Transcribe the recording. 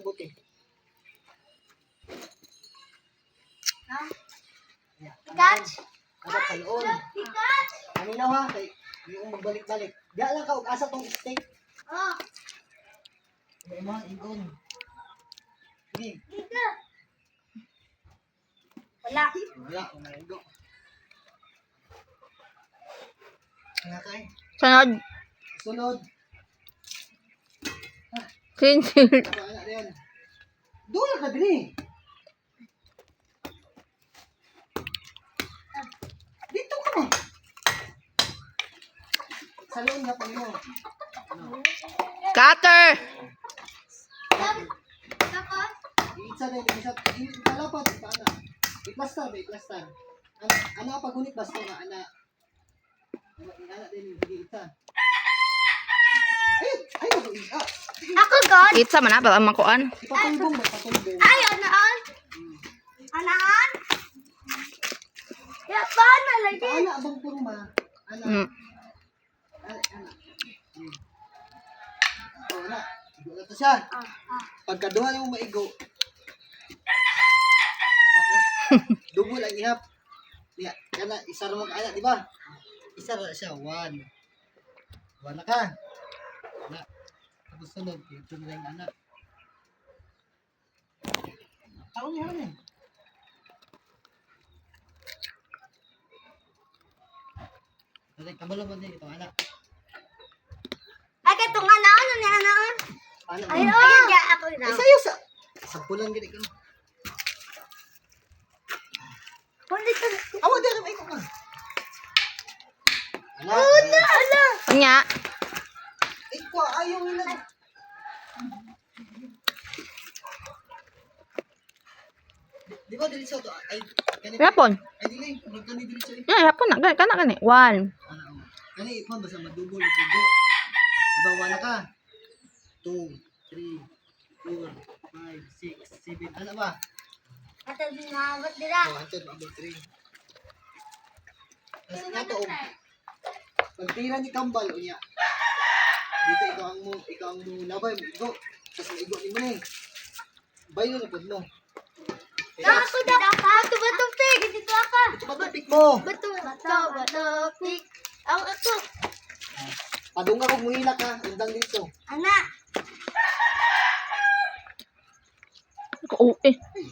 mabuti. Ha? Ikat! Agad sa loon. Ikat! Kaninaw ha, kay yung magbalik-balik. Diya lang ka, asa tong steak. Oh. May mga ingon. Sige. Dito. Wala. Wala, umahigo. Nga kay. Sunod. Sunod. Sinsil. Ako anak rin. Doon ka din. Dito ka mo. Sa loon nga pa mo. Cutter. Tapos? Iitsa na yung isa. Ikalapad. Paana. Iplastar ba? Iplastar. Ano pag gunit basta nga? Anak din yung sige itsa. Ay, mag-iisa. Ako, God. Pizza man ba ang makuan? Ipatulbong ba? Patulbong. Ay, anaan. Anaan? Ya, paano lagi? Paana abang purma? Anak. Mm. Anak. Oh, anak. Igo na to siya. Pagkaduha yung maigo. Dugol ang ihap. Niya, kana isa ra mo ka anak, di ba? Isa ra siya, 1. 1 na ka. Na. Tapos sunod, ito na yung anak. Taon niya rin. Dali, kabalo mo din itong anak. Ay, katong anaan. Ano ni anaan? Anak Ay, mo. oh. Ay, ako Ay, na. sa'yo sa... Sampulan gini ka. Hindi ka. Awa, di ka maiko ka. Anak. Ala. Nya. Ikaw, ayaw nila. Di ba, dili sa ito? Ay, kanina. Yapon. Ay, dili. Magkani dili sa ito. Ya, yapon na. Kana kani. 1. Kani, ipon ba sa madugol? Tigo. Diba, wala ka? 2, 3, 4, 5, 6, 7. Ano ba? Ate, dinawat dira. Oh, hantod, abot 3. Tapos nga to, pagtira ni Kambal, unya. Dito, ikaw ang mo labay mo, igo. Tapos maigo ni mo na eh. Bayo na pod mo. Ako na. Bato, bato, pig. Dito ako. Ito ba ito, pick mo? Bato, bato, bato, pig. Ako. Padunga kong muhila ka, undang dito. Anak. Oo eh. Ay,